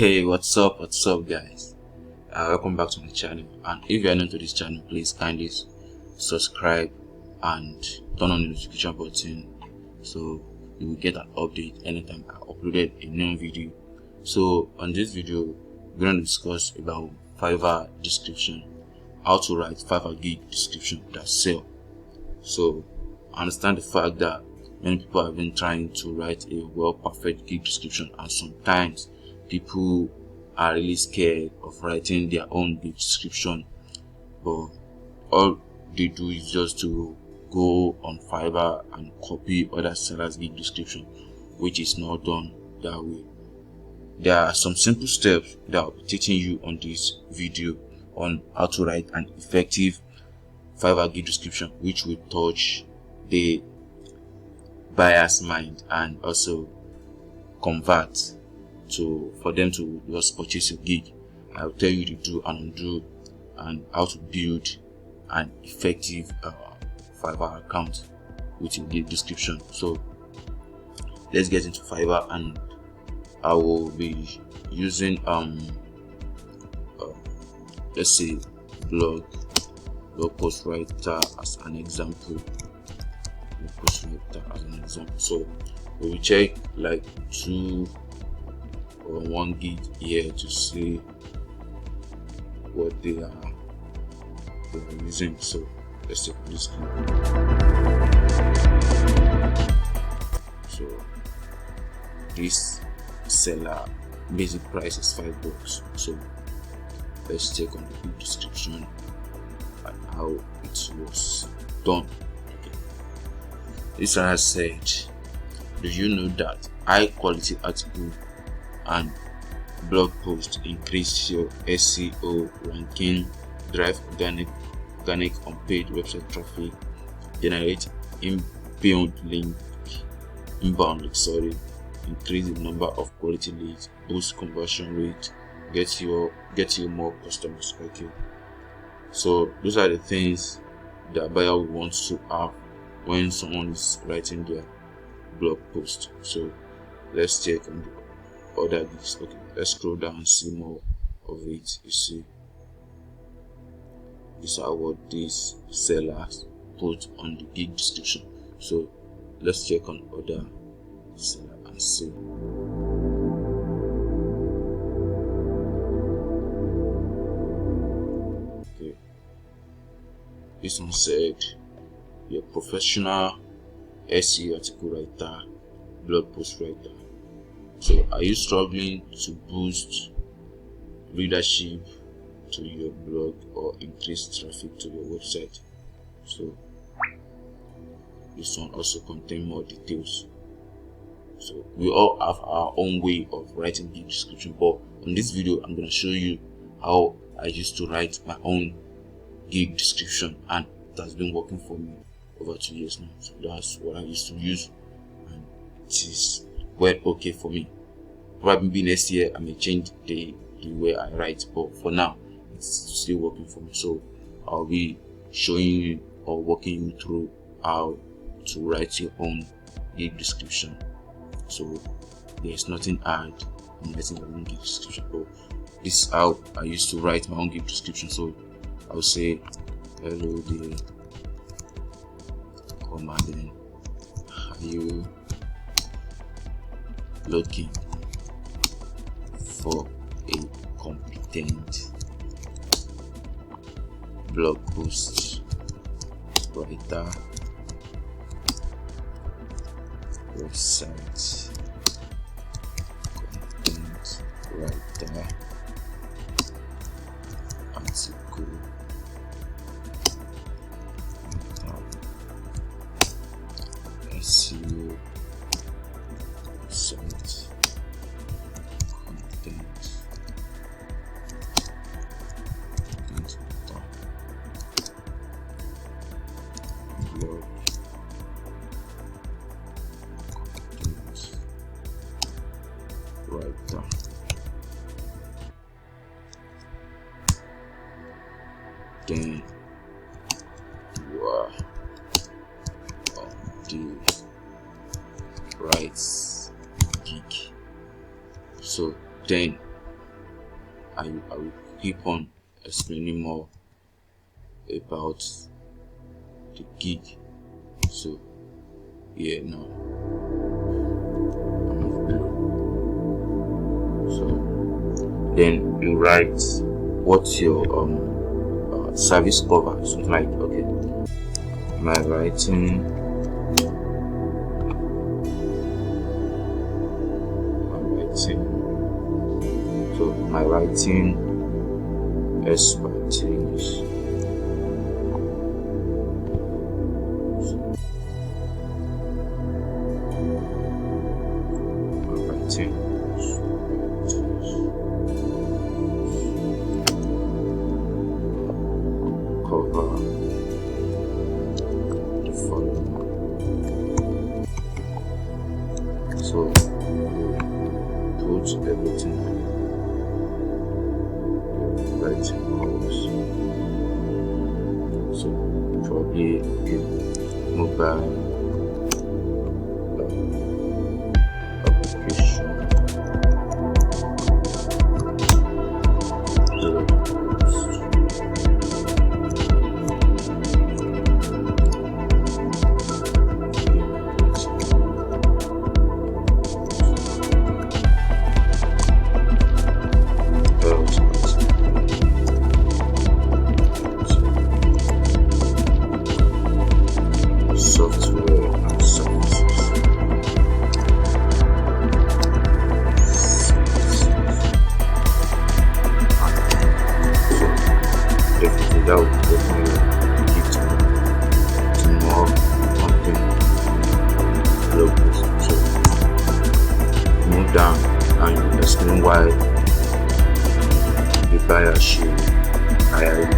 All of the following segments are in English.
Hey, what's up guys? Welcome back to my channel, and if you are new to this channel, please kindly subscribe and turn on the notification button so you will get an update anytime I uploaded a new video. So on this video we're going to discuss about Fiverr description, how to write Fiverr gig description that sell. So I understand the fact that many people have been trying to write a perfect gig description, and sometimes people are really scared of writing their own gig description, but all they do is just to go on Fiverr and copy other sellers' gig description, which is not done that way. There are some simple steps that I'll be teaching you on this video on how to write an effective Fiverr gig description, which will touch the buyer's mind and also convert for them to just purchase your gig. I'll tell you the do and undo and how to build an effective Fiverr account with your gig description. So let's get into Fiverr, and I will be using let's say blog post writer as an example. So we will check like 2 or 1 gig here to see what they are using. So let's take this gig. So this seller basic price is $5. So let's check on the gig description and how it was done. This one has said, do you know that high quality article and blog post increase your SEO ranking, drive organic on paid website traffic, generate inbound link, increase the number of quality leads, boost conversion rate, get you more customers. Okay, so those are the things that buyer will want to have when someone is writing their blog post. So let's check on the other gigs. Okay, let's scroll down and see more of it. You see, these are what these sellers put on the gig description. So let's check on other seller and see. Okay, this one said, you're a professional SEO article writer, blog post writer. So are you struggling to boost readership to your blog or increase traffic to your website? So this one also contains more details. So we all have our own way of writing gig description, but on this video I'm going to show you how I used to write my own gig description, and it has been working for me over 2 years now. So that's what I used to use, and it is well okay for me. Probably next year I may change the way I write, but for now it's still working for me. So I'll be showing you or walking you through how to write your own gig description. So there's nothing hard in writing your own gig description, but this is how I used to write my own gig description. So I'll say, hello there, and then, are you looking for a competent blog post writer, website content writer, article SEO, site content, blog content writer. Then you are on the right gig. So then I will keep on explaining more about the gig. So yeah, now I'm below. So then you write what's your service cover, something like, okay, my writing expertise. Cover the following. So put everything writing covers. So probably a mobile application. Software and services. Definitely that would definitely lead to more content logos. So move down and explain why the buyer should hire you.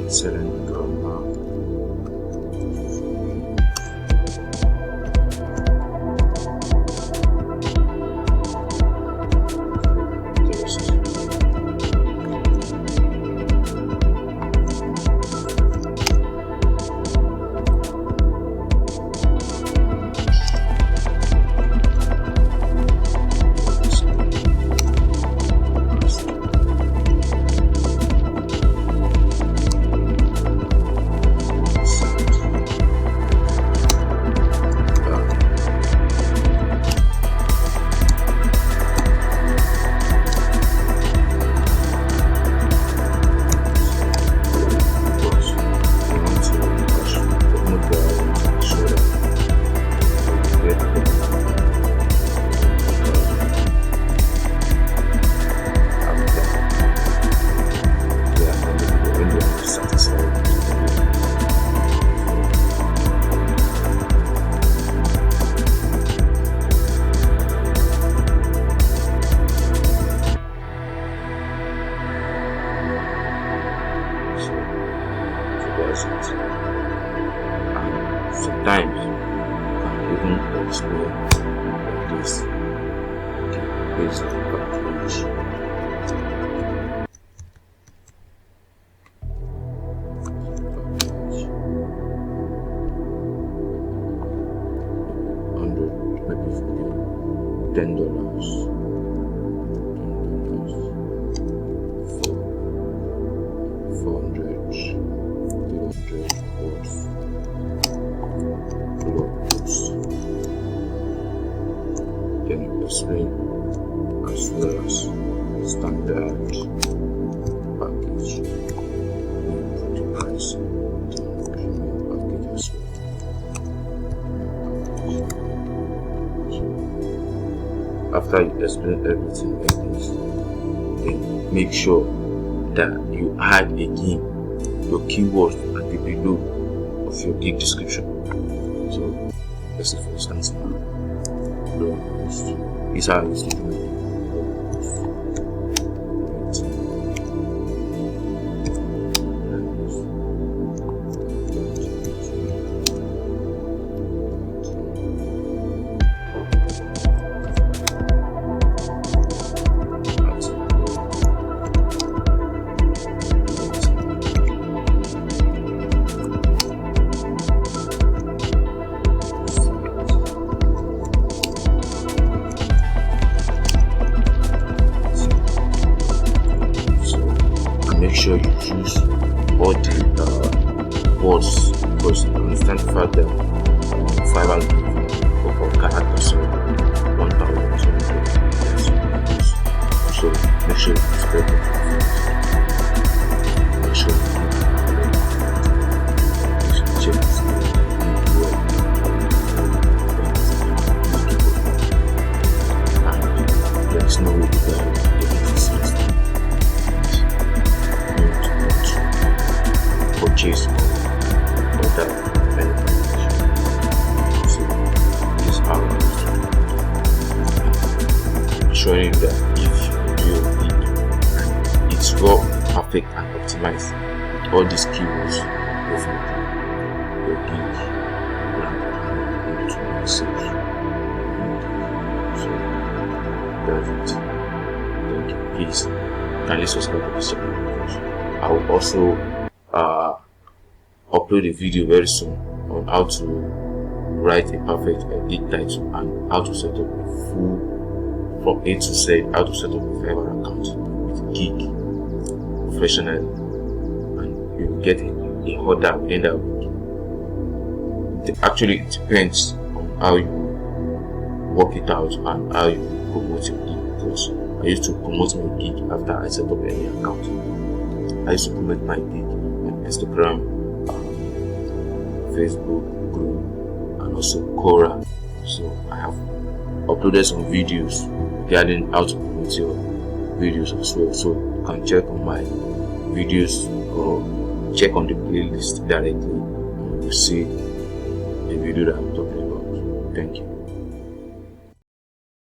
Excellent grammar. even explain like this. Okay, based on the package. $10 for 400 300 words blog post. Then explain as well as standard package. We put the price on premium package as well. After you explain everything like this, then make sure that you add again your keywords at the below of your gig description. So let's say for instance now, blog post is how I used to do it. Make sure you choose all the words, because you understand the fact that Fiverr of characters, so 1,000. So make sure you spread it. Make sure you check this. And there is no way to get purchase or that benefit. So this is how I'm showing you that if you do your gig and it's raw, perfect and optimized with all these keywords, definitely your gig will rank into sales. So that's it. Thank you. Please kindly subscribe to this channel, because I will also upload a video very soon on how to write a perfect gig title and how to set up a full from A to Z, how to set up a Fiverr account with gig professionally, and you will get a order within that week. Actually, it depends on how you work it out and how you promote your gig, because I used to promote my gig after I set up any account. I used to promote my gig on Instagram, Facebook group, and also Quora. So I have uploaded some videos regarding how to promote your videos as well. So you can check on my videos or check on the playlist directly, and you will see the video that I'm talking about. Thank you.